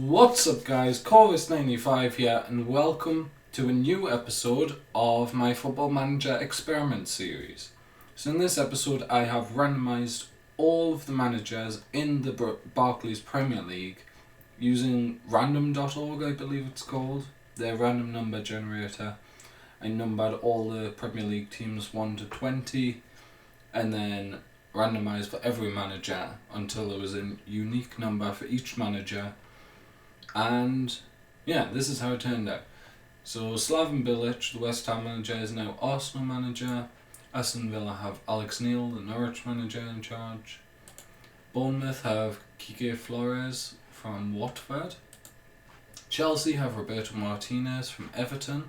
What's up guys, Corvus95 here and welcome to a new episode of my Football Manager experiment series. So in this episode I have randomised all of the managers in the Barclays Premier League using random.org, I believe it's called, their random number generator. I numbered all the Premier League teams 1 to 20 and then randomised for every manager until there was a unique number for each manager. And yeah, this is how it turned out. So Slaven Bilic, the West Ham manager, is now Arsenal manager. Aston Villa have Alex Neil, the Norwich manager, in charge. Bournemouth have Quique Flores from Watford. Chelsea have Roberto Martinez from Everton.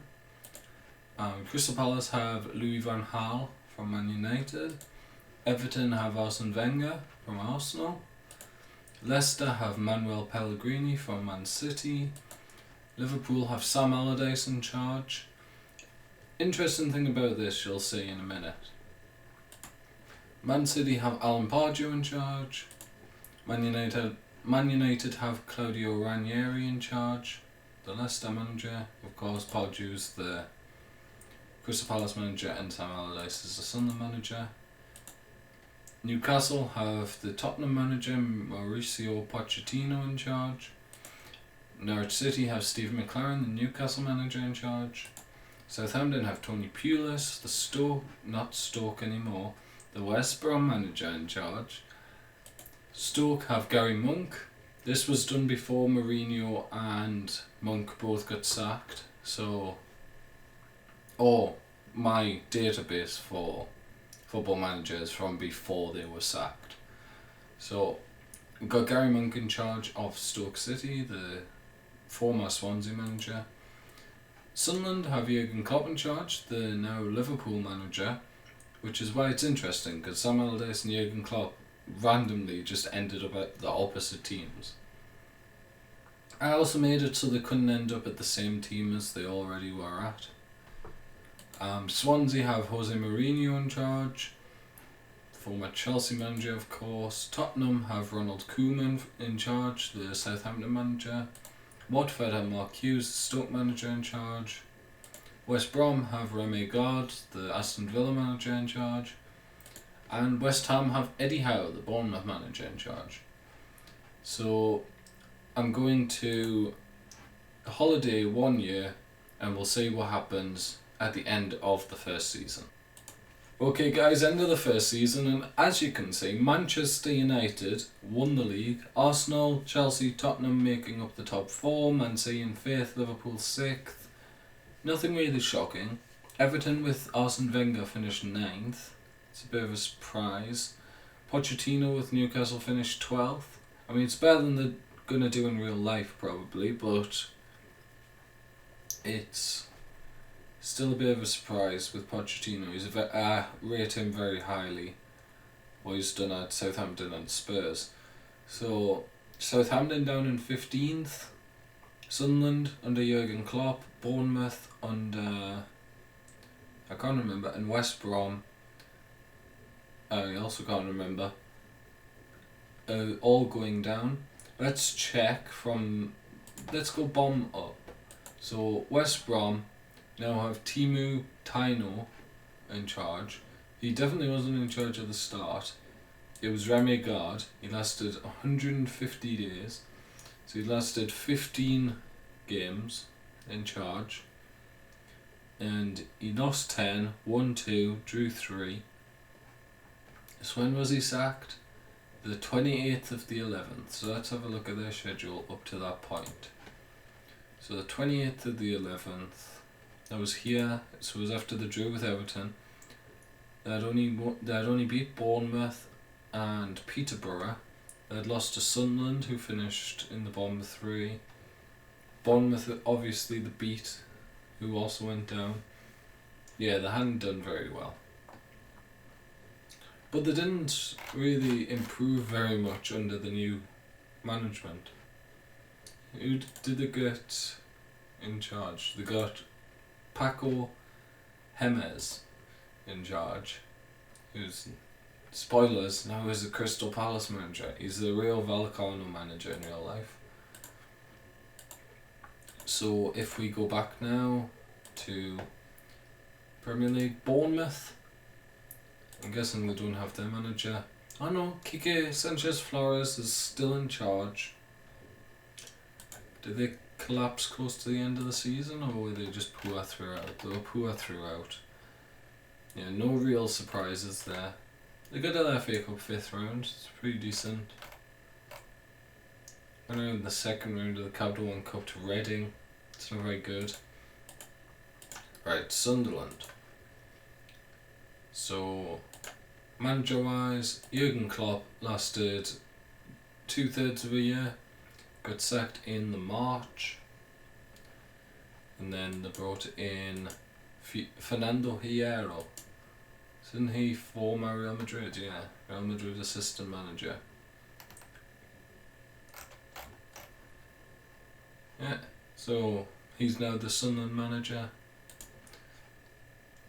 Crystal Palace have Louis van Gaal from Man United. Everton have Arsene Wenger from Arsenal. Leicester have Manuel Pellegrini from Man City. Liverpool have Sam Allardyce in charge. Interesting thing about this you'll see in a minute. Man City have Alan Pardew in charge. Man United have Claudio Ranieri in charge. The Leicester manager, of course, Pardew's the Crystal Palace manager and Sam Allardyce is the Sunderland manager. Newcastle have the Tottenham manager Mauricio Pochettino in charge. Norwich City have Steve McLaren, the Newcastle manager, in charge. Southampton have Tony Pulis, not Stoke anymore, the West Brom manager, in charge. Stoke have Gary Monk. This was done before Mourinho and Monk both got sacked. My database for football managers from before they were sacked. So we've got Gary Monk in charge of Stoke City, the former Swansea manager. Sunderland have Jurgen Klopp in charge, the now Liverpool manager, which is why it's interesting because Sam Allardyce and Jurgen Klopp randomly just ended up at the opposite teams. I also made it so they couldn't end up at the same team as they already were at. Swansea have Jose Mourinho in charge, former Chelsea manager of course. Tottenham have Ronald Koeman in charge, the Southampton manager. Watford have Mark Hughes, the Stoke manager, in charge. West Brom have Remy Gard, the Aston Villa manager, in charge. And West Ham have Eddie Howe, the Bournemouth manager, in charge. So I'm going to holiday 1 year and we'll see what happens at the end of the first season. Okay guys, end of the first season, and as you can see, Manchester United won the league, Arsenal, Chelsea, Tottenham making up the top four, Man City in 5th, Liverpool 6th. Nothing really shocking. Everton with Arsene Wenger finished 9th. It's a bit of a surprise. Pochettino with Newcastle finished 12th. I mean, it's better than they're going to do in real life probably, but it's still a bit of a surprise with Pochettino. I rate him very highly, what he's done at Southampton and Spurs. So Southampton down in 15th, Sunderland under Jurgen Klopp, Bournemouth under, I can't remember, and West Brom, I also can't remember, all going down. Let's go bomb up. So West Brom now have Timu Taino in charge. He definitely wasn't in charge at the start. It was Remy Gard. He lasted 150 days. So he lasted 15 games in charge. And he lost 10, won 2, drew 3. So when was he sacked? The 28th of the 11th. So let's have a look at their schedule up to that point. So the 28th of the 11th. That was here, so it was after the draw with Everton. They had only beat Bournemouth and Peterborough. They had lost to Sunderland, who finished in the bottom 3. Bournemouth, obviously the beat, who also went down. Yeah, they hadn't done very well. But they didn't really improve very much under the new management. Who did they get in charge? They got Paco Gemes in charge, who's, spoilers, now is a Crystal Palace manager. He's the real Vallecano manager in real life. So if we go back now to Premier League, Bournemouth, I'm guessing they don't have their manager. Oh no, Quique Sanchez Flores is still in charge. Did they collapse close to the end of the season, or were they just poor throughout? They were poor throughout. Yeah, no real surprises there. They got their FA Cup 5th round, it's pretty decent. Went out in the 2nd round of the Capital One Cup to Reading, it's not very good. Right, Sunderland. So, manager wise, Jurgen Klopp lasted 2/3 of a year, got sacked in the March, and then they brought in Fernando Hierro. Isn't he former Real Madrid? Yeah, Real Madrid assistant manager. Yeah, so he's now the Sunderland manager.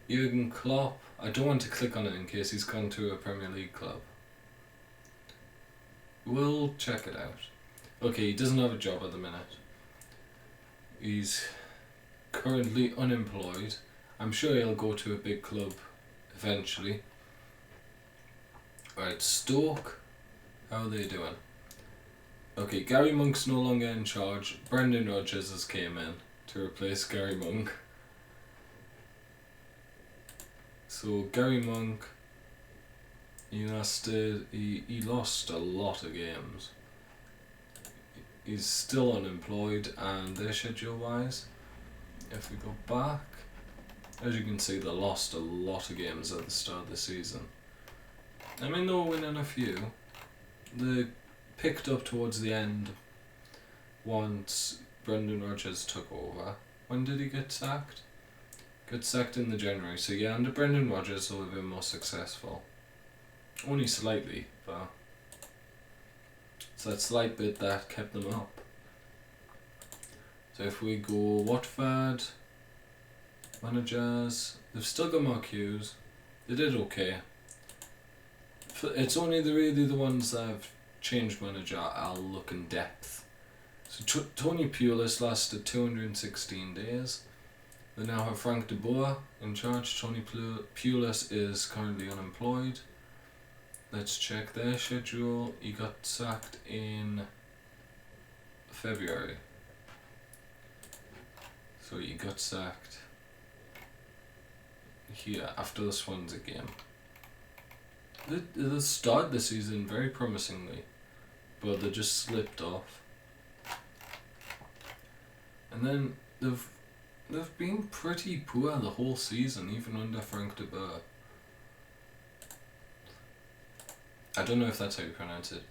Jurgen Klopp, I don't want to click on it in case he's gone to a Premier League club. We'll check it out. Okay, he doesn't have a job at the minute. He's currently unemployed. I'm sure he'll go to a big club eventually. Right, Stoke, how are they doing? Okay, Gary Monk's no longer in charge. Brendan Rodgers has came in to replace Gary Monk. So Gary Monk, he lost a lot of games. He's still unemployed, and their schedule wise, if we go back, as you can see, they lost a lot of games at the start of the season. I mean, they were winning a few. They picked up towards the end once Brendan Rodgers took over. When did he get sacked? Got sacked in the January, so yeah, under Brendan Rodgers they'll have been more successful. Only slightly, but it's that slight bit that kept them up. So if we go Watford, managers, they've still got Mark Hughes. They did okay. It's only really the ones that have changed manager I'll look in depth. So Tony Pulis lasted 216 days. They now have Frank de Boer in charge. Tony Pulis is currently unemployed. Let's check their schedule. He got sacked in February. So he got sacked here after the Swansea game. They started the season very promisingly, but they just slipped off. And then they've been pretty poor the whole season, even under Frank de Boer. I don't know if that's how you pronounce it.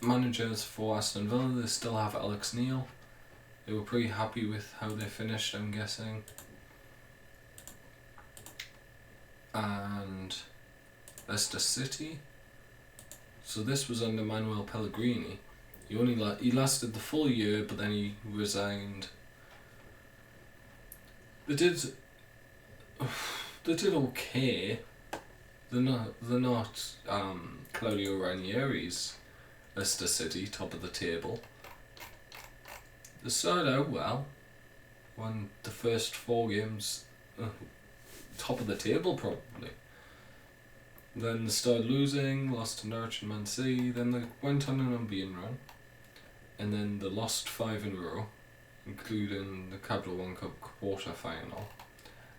Managers for Aston Villa, they still have Alex Neil. They were pretty happy with how they finished, I'm guessing. And Leicester City. So this was under Manuel Pellegrini. He lasted the full year, but then he resigned. They did okay. They're not Claudio Ranieri's Leicester City, top of the table. They started out well. Won the first 4 games, top of the table probably. Then they started losing, lost to Norwich and Man City, then they went on an unbeaten run. And then they lost 5 in a row, including the Capital One Cup quarter final.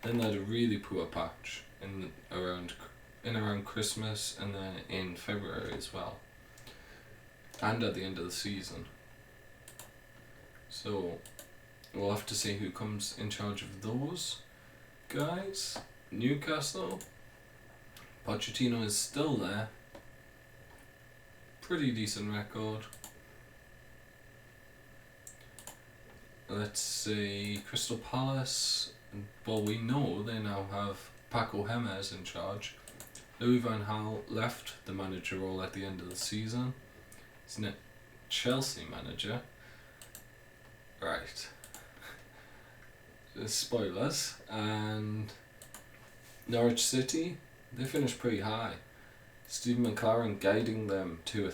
Then they had a really poor patch in around Christmas, and then in February as well. And at the end of the season. So we'll have to see who comes in charge of those guys. Newcastle, Pochettino is still there. Pretty decent record. Let's see, Crystal Palace. Well, we know they now have Paco Gemes in charge. Louis van Gaal left the manager role at the end of the season. He's now Chelsea manager. Right. Spoilers. And Norwich City, they finished pretty high. Steve McLaren guiding them to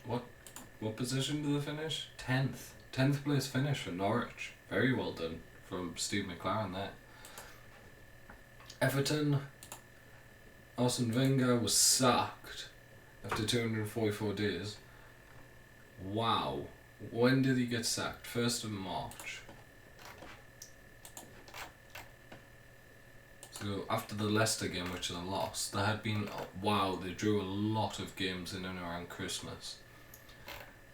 what position did they finish? 10th. 10th place finish for Norwich. Very well done from Steve McLaren there. Everton, Arsene Wenger was sacked after 244 days. Wow. When did he get sacked? 1st of March. So after the Leicester game, which they lost, there had been, they drew a lot of games in and around Christmas.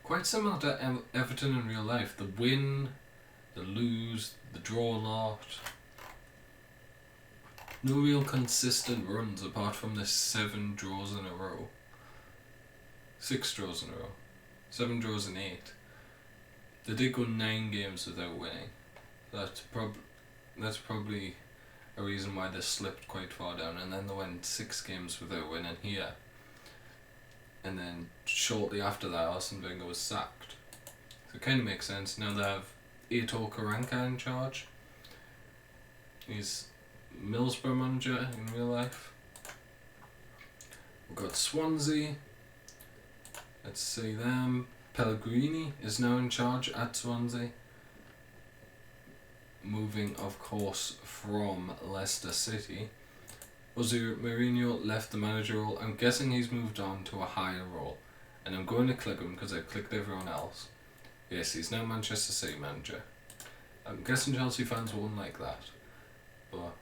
Quite similar to Everton in real life. The win, the lose, the draw a lot. No real consistent runs apart from the 7 draws in a row. 6 draws in a row. 7 draws in 8. They did go 9 games without winning. That's probably a reason why they slipped quite far down, and then they went 6 games without winning here. And then shortly after that, Arsene Wenger was sacked. So it kind of makes sense. Now they have Aitor Karanka in charge. He's Middlesbrough manager in real life. We've got Swansea. Let's see them. Pellegrini is now in charge at Swansea. Moving, of course, from Leicester City. Jose Mourinho left the manager role. I'm guessing he's moved on to a higher role. And I'm going to click him because I clicked everyone else. Yes, he's now Manchester City manager. I'm guessing Chelsea fans won't like that. But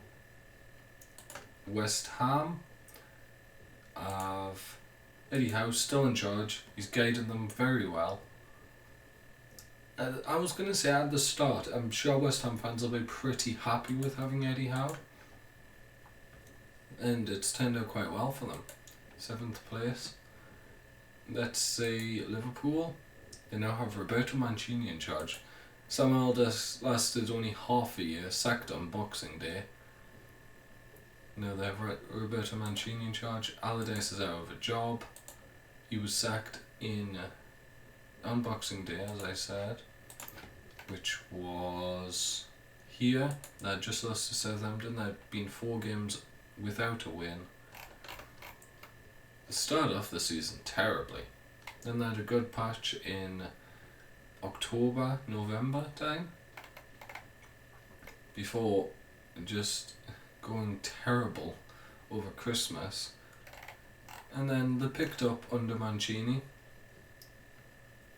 West Ham have Eddie Howe still in charge. He's guided them very well. I was going to say at the start, I'm sure West Ham fans will be pretty happy with having Eddie Howe. And it's turned out quite well for them. 7th place. Let's say Liverpool. They now have Roberto Mancini in charge. Sam Allardyce lasted only half a year, sacked on Boxing Day. Now they have Roberto Mancini in charge. Allardyce is out of a job. He was sacked on Boxing Day, as I said, which was here. They had just lost to Southampton. There had been 4 games without a win. They started off the season terribly. Then they had a good patch in October, November time, before just going terrible over Christmas. And then they picked up under Mancini.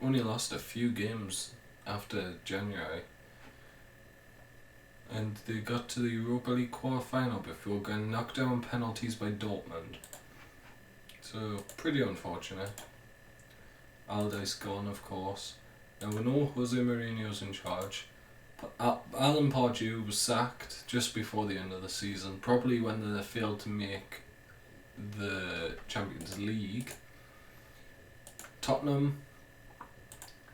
Only lost a few games after January. And they got to the Europa League quarter-final before getting knocked out on penalties by Dortmund. So, pretty unfortunate. Allardyce gone, of course. Now we know Jose Mourinho's in charge. Alan Pardew was sacked just before the end of the season, probably when they failed to make the Champions League. Tottenham,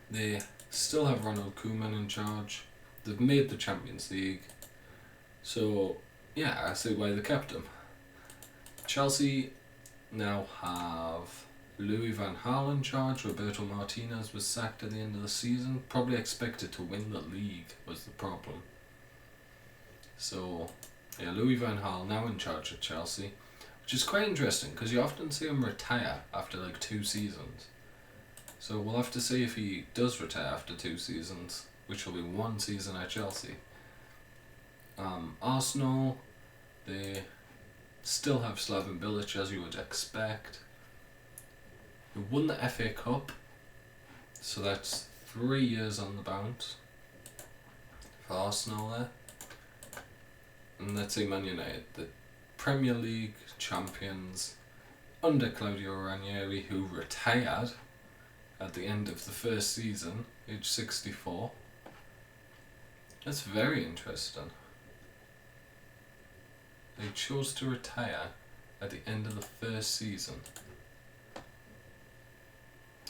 they still have Ronald Koeman in charge. They've made the Champions League. So, yeah, I see why they kept him. Chelsea now have Louis van Gaal in charge. Roberto Martinez was sacked at the end of the season. Probably expected to win the league was the problem. So, yeah, Louis van Gaal now in charge of Chelsea. Which is quite interesting because you often see him retire after like 2 seasons. So we'll have to see if he does retire after 2 seasons, which will be 1 season at Chelsea. Arsenal, they still have Slaven Bilic as you would expect. They won the FA Cup, so that's 3 years on the bounce for Arsenal there. And let's say Man United, the Premier League champions under Claudio Ranieri, who retired at the end of the first season, age 64. That's very interesting. They chose to retire at the end of the first season.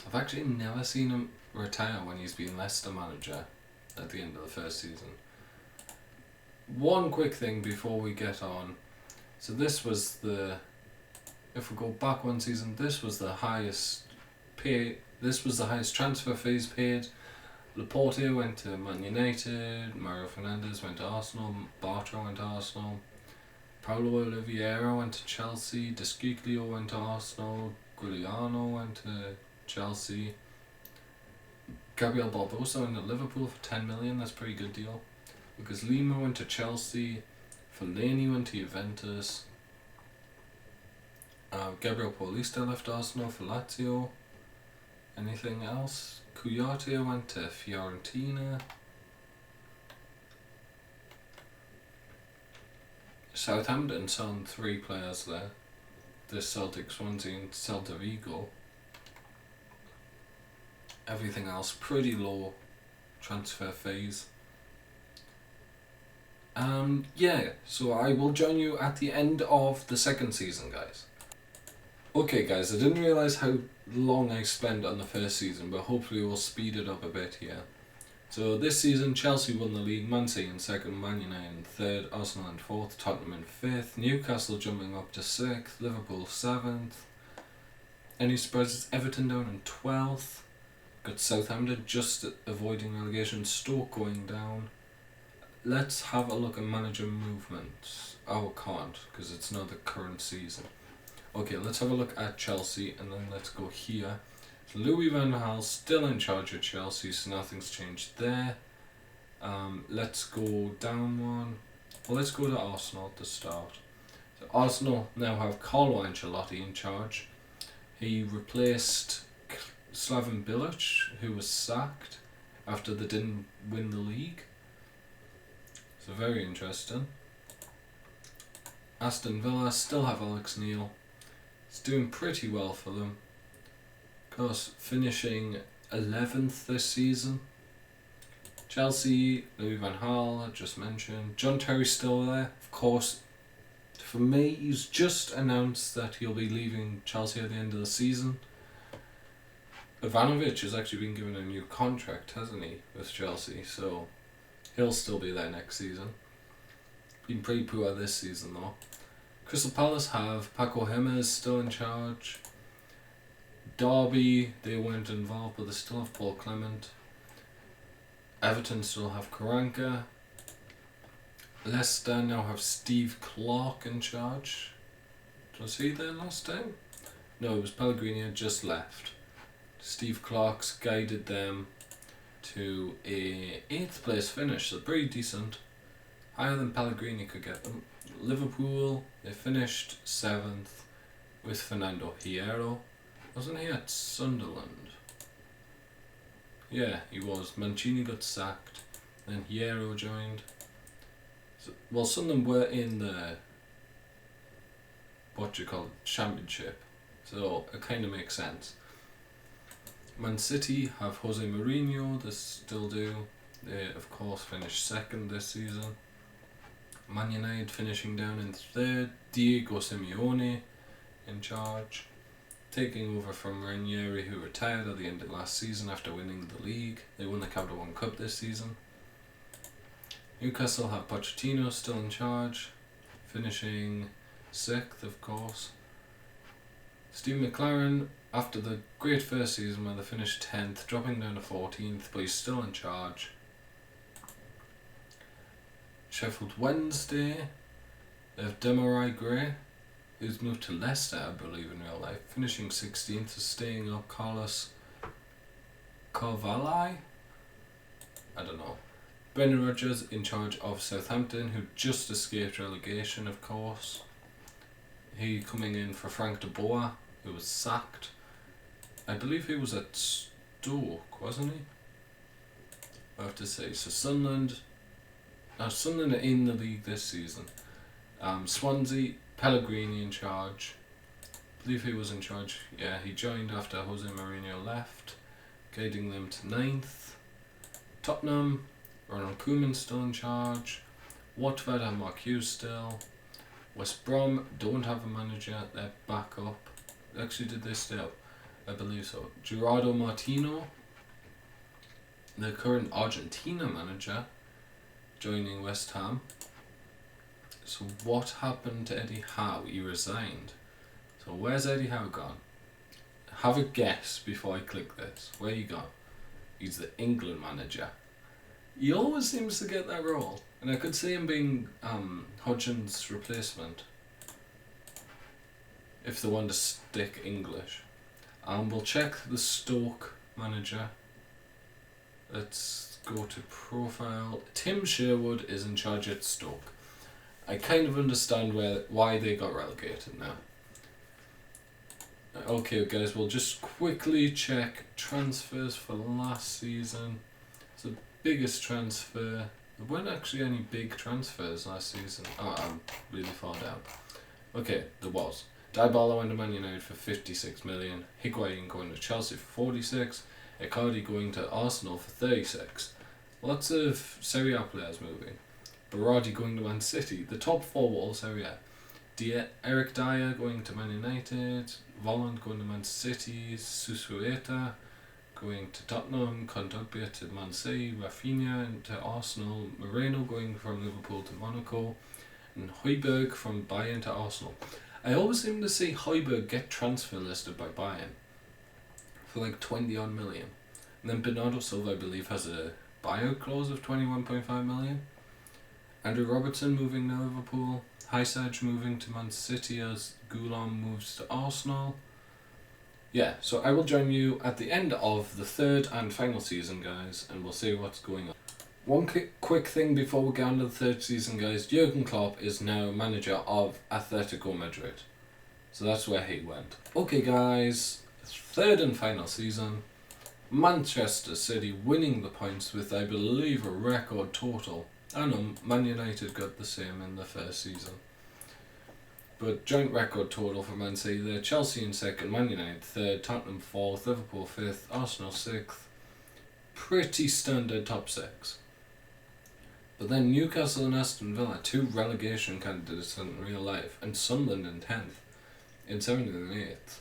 I've actually never seen him retire when he's been Leicester manager at the end of the first season. One quick thing before we get on. So this was if we go back 1 season, this was the highest transfer fees paid. Laporte went to Man United, Mario Fernandes went to Arsenal, Bartra went to Arsenal, Paulo Oliveira went to Chelsea, Desciglio went to Arsenal, Giuliano went to Chelsea, Gabriel Barbosa went to Liverpool for 10 million. That's a pretty good deal. Lucas Lima went to Chelsea. Fellaini went to Juventus. Gabriel Paulista left Arsenal for Lazio. Anything else? Kouyaté went to Fiorentina. Southampton signed 3 players there. The Celtic, Swansea and Celta Vigo. Everything else pretty low transfer fees. Yeah, so I will join you at the end of the second season, guys. Okay guys, I didn't realise how long I spent on the first season, but hopefully we'll speed it up a bit here. So this season, Chelsea won the league, Man City in second, Man United in third, Arsenal in fourth, Tottenham in fifth, Newcastle jumping up to sixth, Liverpool seventh. Any surprises? Everton down in 12th. Got Southampton just avoiding relegation, Stoke going down. Let's have a look at manager movements. Oh, I can't, because it's not the current season. Okay, let's have a look at Chelsea, and then let's go here. So Louis van Gaal still in charge of Chelsea, so nothing's changed there. Let's go down one. Well, let's go to Arsenal to start. So Arsenal now have Carlo Ancelotti in charge. He replaced Slaven Bilic, who was sacked after they didn't win the league. So very interesting. Aston Villa still have Alex Neil. It's doing pretty well for them. Of course, finishing 11th this season. Chelsea, Louis van Gaal, I just mentioned. John Terry's still there. Of course, for me, he's just announced that he'll be leaving Chelsea at the end of the season. Ivanovic has actually been given a new contract, hasn't he, with Chelsea, so he'll still be there next season. Been pretty poor this season though. Crystal Palace have Paco Jimenez still in charge. Derby, they weren't involved, but they still have Paul Clement. Everton still have Karanka. Leicester now have Steve Clarke in charge. Was he there last time? No, it was Pellegrini had just left. Steve Clarke's guided them to a 8th place finish, so pretty decent. Higher than Pellegrini could get them. Liverpool, they finished 7th with Fernando Hierro. Wasn't he at Sunderland? Yeah, he was. Mancini got sacked, then Hierro joined. So, well, Sunderland were in the championship, so it kind of makes sense. Man City have Jose Mourinho, they still do. They of course finished 2nd this season. Man United finishing down in 3rd. Diego Simeone in charge, taking over from Ranieri, who retired at the end of last season after winning the league. They won the Capital One Cup this season. Newcastle have Pochettino still in charge, finishing 6th of course. Steve McLaren, after the great first season where they finished 10th, dropping down to 14th, but he's still in charge. Sheffield Wednesday, they have Demarai Gray, who's moved to Leicester, I believe, in real life, finishing 16th, so staying up. Carlos Carvalhai, I don't know. Brendan Rodgers in charge of Southampton, who just escaped relegation, of course. He coming in for Frank de Boer, who was sacked. I believe he was at Stoke, wasn't he? I have to say. So Sunderland are in the league this season. Swansea, Pellegrini in charge. I believe he was in charge. Yeah, he joined after Jose Mourinho left, guiding them to 9th. Tottenham, Ronald Koeman still in charge. Watford have Mark Hughes still. West Brom don't have a manager, they're back up. Actually, did they stay up? I believe so. Gerardo Martino, the current Argentina manager, joining West Ham. So what happened to Eddie Howe? He resigned. So where's Eddie Howe gone? Have a guess before I click this. Where you gone? He's the England manager. He always seems to get that role. And I could see him being Hodgson's replacement if they want to stick English. We'll check the Stoke manager. Let's go to profile. Tim Sherwood is in charge at Stoke. I kind of understand why they got relegated now. Okay guys, we'll just quickly check transfers for last season. So the biggest transfer, there weren't actually any big transfers last season. Oh, I'm really far down. Okay, there was. Dybala went to Man United for 56 million, Higuain going to Chelsea for 46, Icardi going to Arsenal for 36. Lots of Serie A players moving. Berardi going to Man City. The top four were all Serie A. Eric Dyer going to Man United, Volland going to Man City, Susueta going to Tottenham, Kondogbia to Man City, Rafinha to Arsenal, Moreno going from Liverpool to Monaco, and Højbjerg from Bayern to Arsenal. I always seem to see Højbjerg get transfer listed by Bayern for like 20 odd million. And then Bernardo Silva, I believe, has a buyout clause of 21.5 million. Andrew Robertson moving to Liverpool. Hysaj moving to Man City as Goulam moves to Arsenal. Yeah, so I will join you at the end of the third and final season, guys, and we'll see what's going on. One quick thing before we get on to the third season, guys. Jurgen Klopp is now manager of Atletico Madrid. So that's where he went. Okay, guys, third and final season. Manchester City winning the points with, I believe, a record total. I know Man United got the same in the first season. But joint record total for Man City there. Chelsea in second, Man United third, Tottenham fourth, Liverpool fifth, Arsenal sixth. Pretty standard top six. But then Newcastle and Aston Villa, two relegation candidates in real life, and Sunderland in 10th, in 7th and 8th.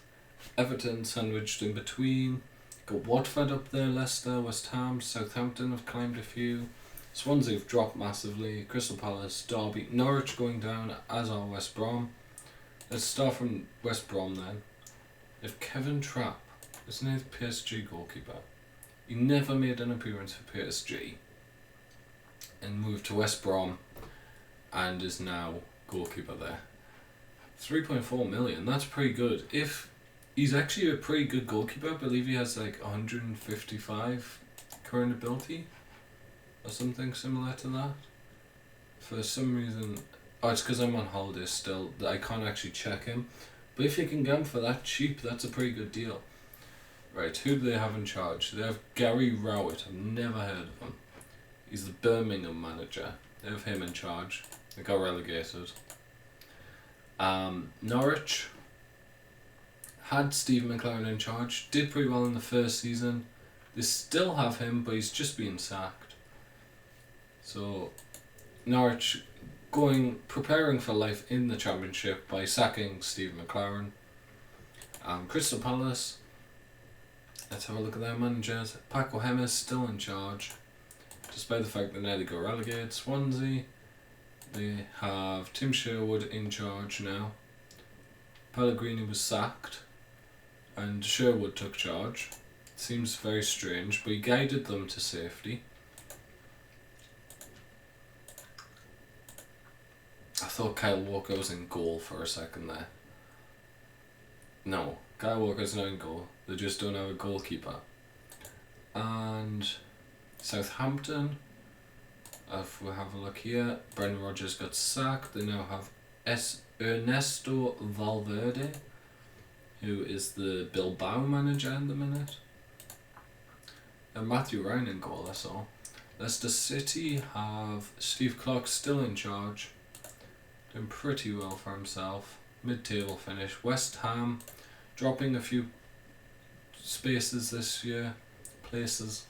Everton sandwiched in between. Got Watford up there, Leicester, West Ham, Southampton have climbed a few. Swansea have dropped massively, Crystal Palace, Derby, Norwich going down, as are West Brom. Let's start from West Brom then. If Kevin Trapp, isn't he the PSG goalkeeper? He never made an appearance for PSG and moved to West Brom and is now goalkeeper there. 3.4 million, that's pretty good. If he's actually a pretty good goalkeeper, I believe he has like 155 current ability. Or something similar to that. For some reason, it's because I'm on holiday still, that I can't actually check him. But if you can get him for that cheap, that's a pretty good deal. Right, who do they have in charge? They have Gary Rowett, I've never heard of him. He's the Birmingham manager. They have him in charge. They got relegated. Norwich had Steve McLaren in charge, did pretty well in the first season. They still have him, but he's just been sacked. So, Norwich preparing for life in the Championship by sacking Steve McLaren. Crystal Palace, let's have a look at their managers. Paco Gemes still in charge, despite the fact that nearly got relegated. Swansea, they have Tim Sherwood in charge now. Pellegrini was sacked, and Sherwood took charge. Seems very strange, but he guided them to safety. I thought Kyle Walker was in goal for a second there. No, Kyle Walker's not in goal. They just don't have a goalkeeper. And Southampton, if we have a look here, Brendan Rodgers got sacked. They now have Ernesto Valverde, who is the Bilbao manager in the minute. And Matthew Ryan in goal, that's all. Leicester City have Steve Clark still in charge. Doing pretty well for himself. Mid-table finish. West Ham dropping a few spaces this year. Places.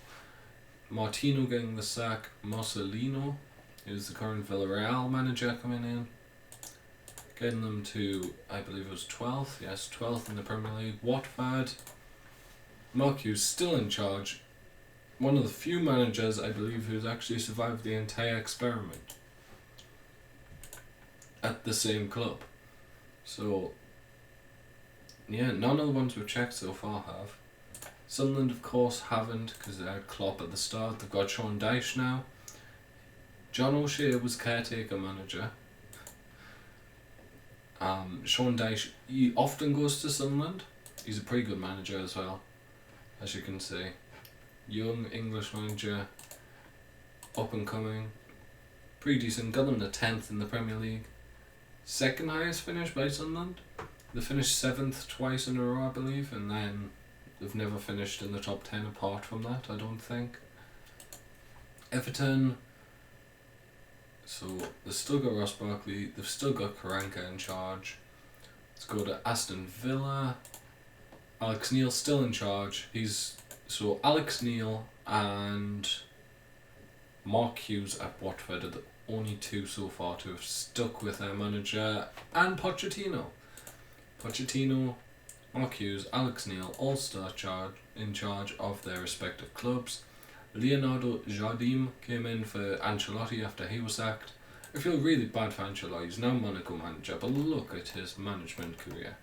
Martino getting the sack. Marcelino, who's the current Villarreal manager, coming in. Getting them to, I believe it was 12th. Yes, 12th in the Premier League. Watford. Mark Hughes still in charge. One of the few managers, I believe, who's actually survived the entire experiment at the same club. So, yeah, none of the ones we've checked so far have. Sunderland, of course, haven't, because they had Klopp at the start. They've got Sean Dyche now. John O'Shea was caretaker manager. Sean Dyche, he often goes to Sunderland. He's a pretty good manager as well, as you can see. young English manager, up and coming, pretty decent. Got them the 10th in the Premier League, second highest finish by Sunderland. They finished 7th twice in a row, I believe, and then they've never finished in the top 10 apart from that, I don't think. Everton, so they've still got Ross Barkley, they've still got Karanka in charge. Let's go to Aston Villa. Alex Neil still in charge. So Alex Neil and Mark Hughes at Watford are the only two so far to have stuck with their manager, and Pochettino. Mark Hughes, Alex Neil all still in charge of their respective clubs. Leonardo Jardim came in for Ancelotti after he was sacked. I feel really bad for Ancelotti. He's now Monaco manager, but look at his management career.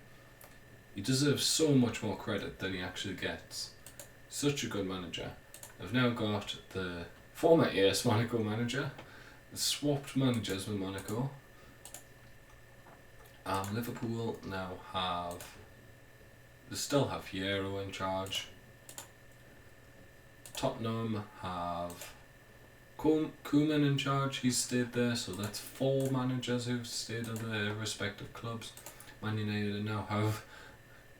He deserves so much more credit than he actually gets. Such a good manager. I've now got the former AS Monaco manager. They swapped managers with Monaco. Liverpool now they still have Hierro in charge. Tottenham have Koeman in charge. He's stayed there, so that's 4 managers who've stayed at their respective clubs. Man United now have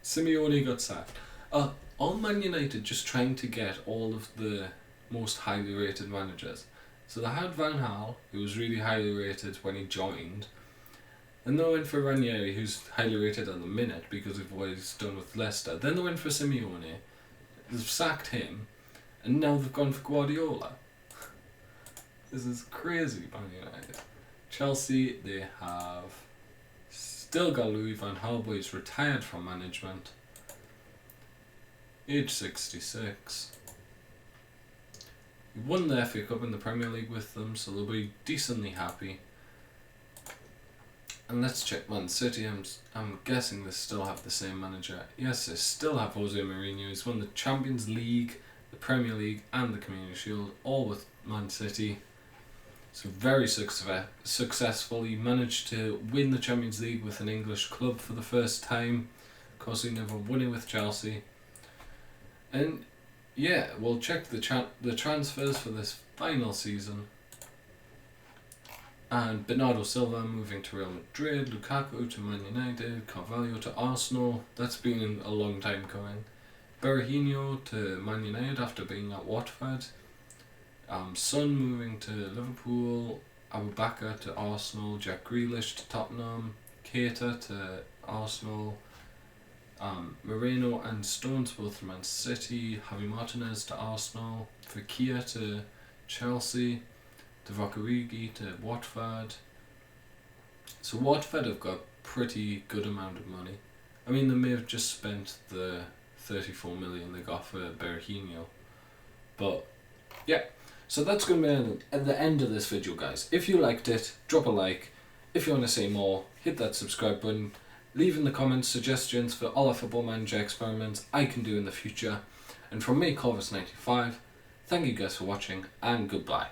Simeone got sacked. All Man United just trying to get all of the most highly rated managers. So they had Van Gaal, who was really highly rated when he joined. Then they went for Ranieri, who's highly rated at the minute because of what he's done with Leicester. Then they went for Simeone. They've sacked him. And now they've gone for Guardiola. This is crazy, Man United. Chelsea, they have still got Louis van Gaal, but he's retired from management. Age 66. He won the FA Cup in the Premier League with them, so they'll be decently happy. And let's check Man City. I'm guessing they still have the same manager. Yes, they still have Jose Mourinho. He's won the Champions League, the Premier League and the Community Shield, all with Man City. So very successful. He managed to win the Champions League with an English club for the first time. Of course, he never won it with Chelsea. And yeah, we'll check the transfers for this final season. And Bernardo Silva moving to Real Madrid, Lukaku to Man United, Carvalho to Arsenal. That's been a long time coming. Berahino to Man United after being at Watford. Son moving to Liverpool. Abubakar to Arsenal. Jack Grealish to Tottenham. Keita to Arsenal. Moreno and Stones both to Man City. Javi Martinez to Arsenal. Fekir to Chelsea. Divock Origi to Watford. So Watford have got pretty good amount of money. I mean, they may have just spent the 34 million they got for Berahino. But yeah, so that's going to be at the end of this video, guys. If you liked it, drop a like. If you want to see more, hit that subscribe button. Leave in the comments suggestions for all our Football Manager experiments I can do in the future. And from me, Corvus95, thank you guys for watching and goodbye.